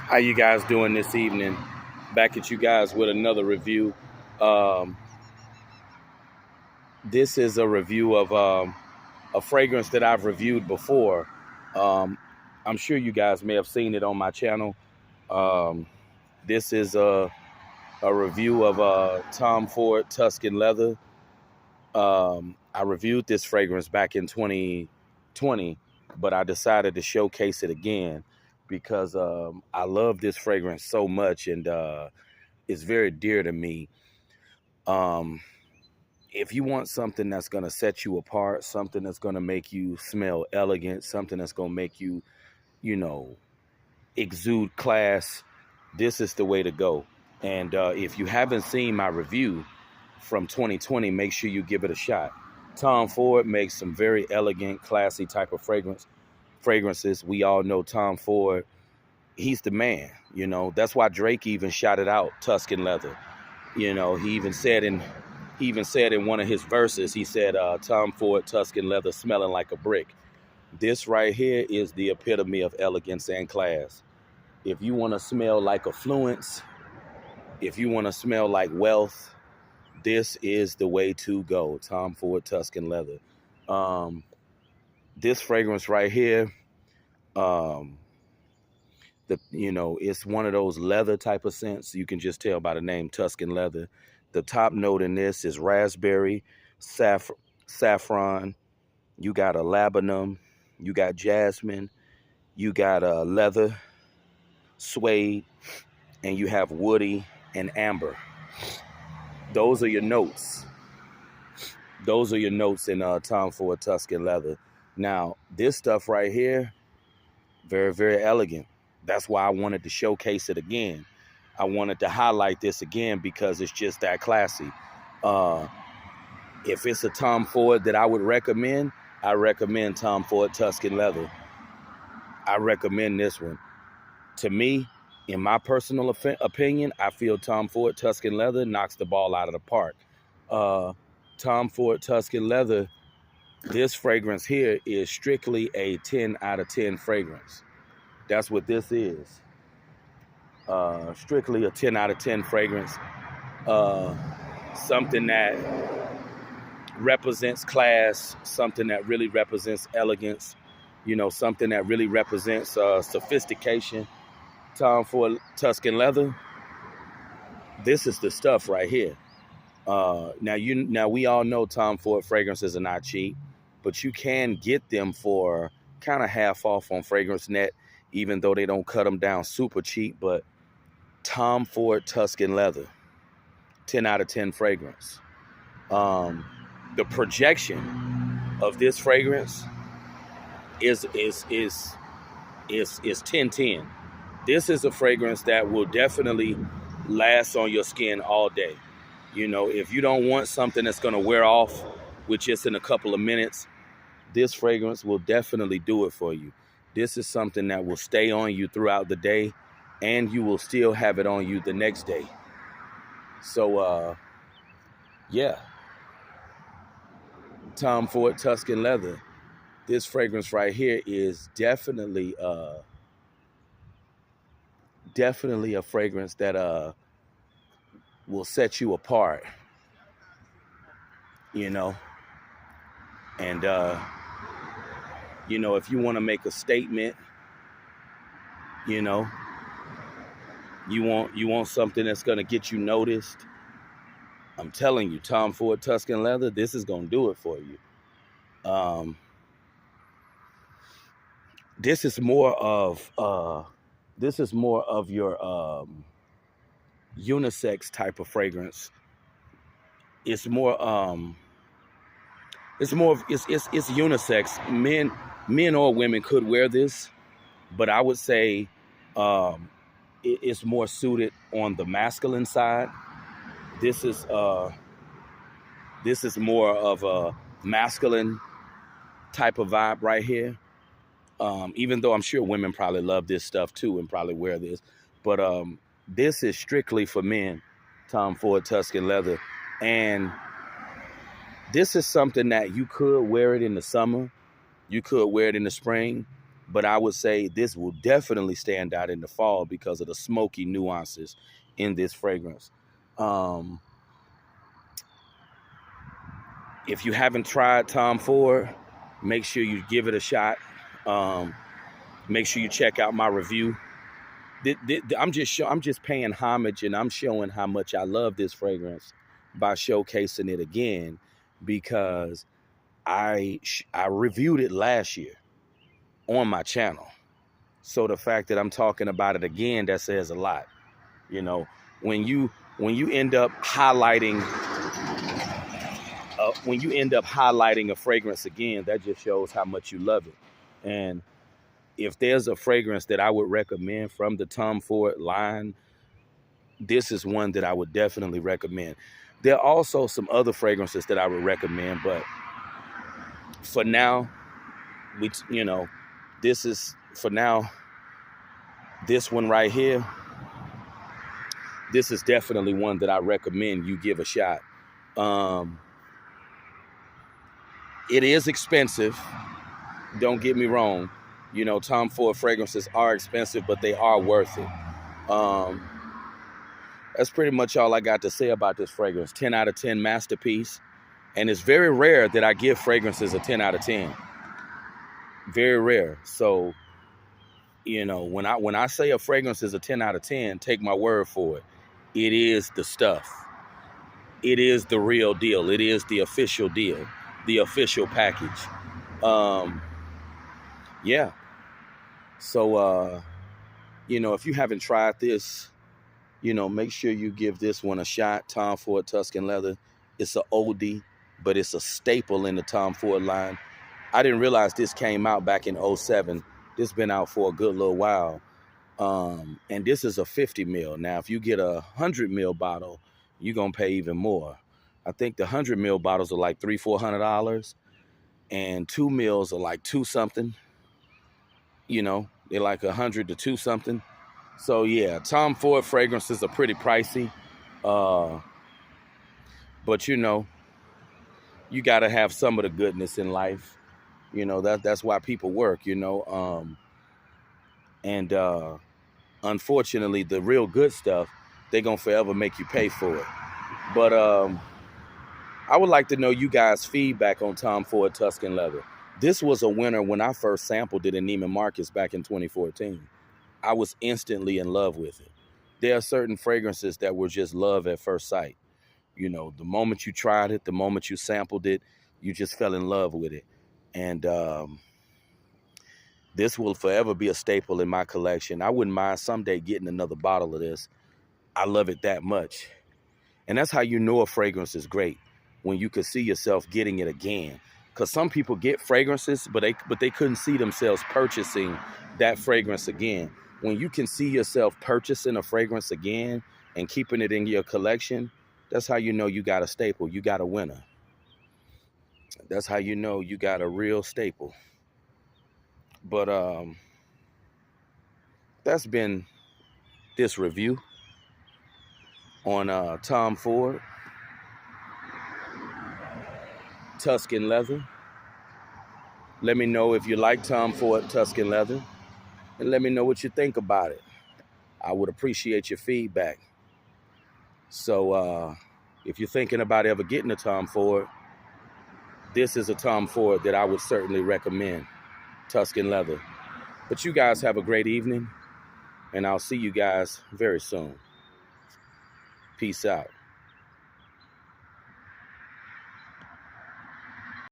How you guys doing this evening? Back at you guys with another review. Um, this is a review of a fragrance that I've reviewed before. Um, I'm sure you guys may have seen it on my channel. Um, this is a review of Tom Ford Tuscan Leather. I reviewed this fragrance back in 2020, but I decided to showcase it again because I love this fragrance so much, and it's very dear to me. Um, if you want something that's going to set you apart, something that's going to make you smell elegant, something that's going to make you, you know, exude class, this is the way to go. And if you haven't seen my review from 2020, make sure you give it a shot. Tom Ford makes some very elegant, classy type of fragrances. We all know Tom Ford. He's the man, That's why Drake even shouted out Tuscan Leather. He even said in one of his verses, he said, Tom Ford Tuscan Leather smelling like a brick. This right here is the epitome of elegance and class. If you want to smell like affluence, if you want to smell like wealth, this is the way to go. Tom Ford Tuscan Leather. Um, this fragrance right here, um, it's one of those leather type of scents. You can just tell by the name Tuscan Leather. The top note in this is raspberry, saffron. You got a labdanum. You got jasmine. You got a leather, suede, and you have woody and amber. Those are your notes. Those are your notes in Tom Ford Tuscan Leather. Now, this stuff right here, very, very elegant. That's why I wanted to showcase it again. I wanted to highlight this again because it's just that classy. If it's a Tom Ford that I would recommend, I recommend Tom Ford Tuscan Leather. I recommend this one. To me, in my personal opinion, I feel Tom Ford Tuscan Leather knocks the ball out of the park. Tom Ford Tuscan Leather, this fragrance here is strictly a 10 out of 10 fragrance. That's what this is. Strictly a 10 out of 10 fragrance. Something that represents class, something that really represents elegance, something that really represents sophistication. Tom Ford Tuscan Leather, this is the stuff right here. Now we all know Tom Ford fragrances are not cheap, but you can get them for kind of half off on Fragrance Net, even though they don't cut them down super cheap. But Tom Ford Tuscan Leather, 10 out of 10 fragrance. The projection of this fragrance is 10/10. This is a fragrance that will definitely last on your skin all day. If you don't want something that's going to wear off with just in a couple of minutes, this fragrance will definitely do it for you. This is something that will stay on you throughout the day, and you will still have it on you the next day. So, yeah. Tom Ford Tuscan Leather. This fragrance right here is definitely a fragrance that will set you apart, and if you want to make a statement, you want something that's going to get you noticed, I'm telling you, Tom Ford Tuscan Leather, this is going to do it for you. This is more of your unisex type of fragrance. It's unisex. Men or women could wear this, but I would say it's more suited on the masculine side. This is more of a masculine type of vibe right here. Even though I'm sure women probably love this stuff too and probably wear this, but this is strictly for men, Tom Ford Tuscan Leather. And this is something that you could wear it in the summer. You could wear it in the spring. but I would say this will definitely stand out in the fall because of the smoky nuances in this fragrance. If you haven't tried Tom Ford, make sure you give it a shot. Make sure you check out my review. I'm just paying homage, and I'm showing how much I love this fragrance by showcasing it again, because I reviewed it last year on my channel. So the fact that I'm talking about it again, that says a lot. You know, when you end up highlighting a fragrance again, that just shows how much you love it. And if there's a fragrance that I would recommend from the Tom Ford line, this is one that I would definitely recommend. There are also some other fragrances that I would recommend, but for now, this is, for now, this one right here, this is definitely one that I recommend you give a shot. It is expensive. Don't get me wrong. Tom Ford fragrances are expensive, but they are worth it. That's pretty much all I got to say about this fragrance. 10 out of 10 masterpiece. And it's very rare that I give fragrances a 10 out of 10. Very rare. So, when I say a fragrance is a 10 out of 10, take my word for it. It is the stuff. It is the real deal. It is the official deal, the official package. Yeah. So, if you haven't tried this, make sure you give this one a shot. Tom Ford Tuscan Leather. It's an oldie, but it's a staple in the Tom Ford line. I didn't realize this came out back in 2007. This been out for a good little while. And this is a 50 ml. Now, if you get a 100 ml bottle, you're going to pay even more. I think the 100 ml bottles are like $300-$400, and 2 mils are like $2 something. They're like 100 to 2 something. So yeah, Tom Ford fragrances are pretty pricey. But you got to have some of the goodness in life. That's why people work, and unfortunately, the real good stuff, they're going to forever make you pay for it. But I would like to know you guys' feedback on Tom Ford Tuscan Leather. This was a winner when I first sampled it in Neiman Marcus back in 2014. I was instantly in love with it. There are certain fragrances that were just love at first sight. The moment you tried it, the moment you sampled it, you just fell in love with it. And this will forever be a staple in my collection. I wouldn't mind someday getting another bottle of this. I love it that much. And that's how you know a fragrance is great, when you could see yourself getting it again. Because some people get fragrances, but they couldn't see themselves purchasing that fragrance again. When you can see yourself purchasing a fragrance again and keeping it in your collection, that's how you know you got a staple. You got a winner. That's how you know you got a real staple. But that's been this review on Tom Ford Tuscan Leather. Let me know if you like Tom Ford Tuscan Leather, and let me know what you think about it. I would appreciate your feedback. So if you're thinking about ever getting a Tom Ford, this is a Tom Ford that I would certainly recommend, Tuscan Leather. But you guys have a great evening, and I'll see you guys very soon. Peace out.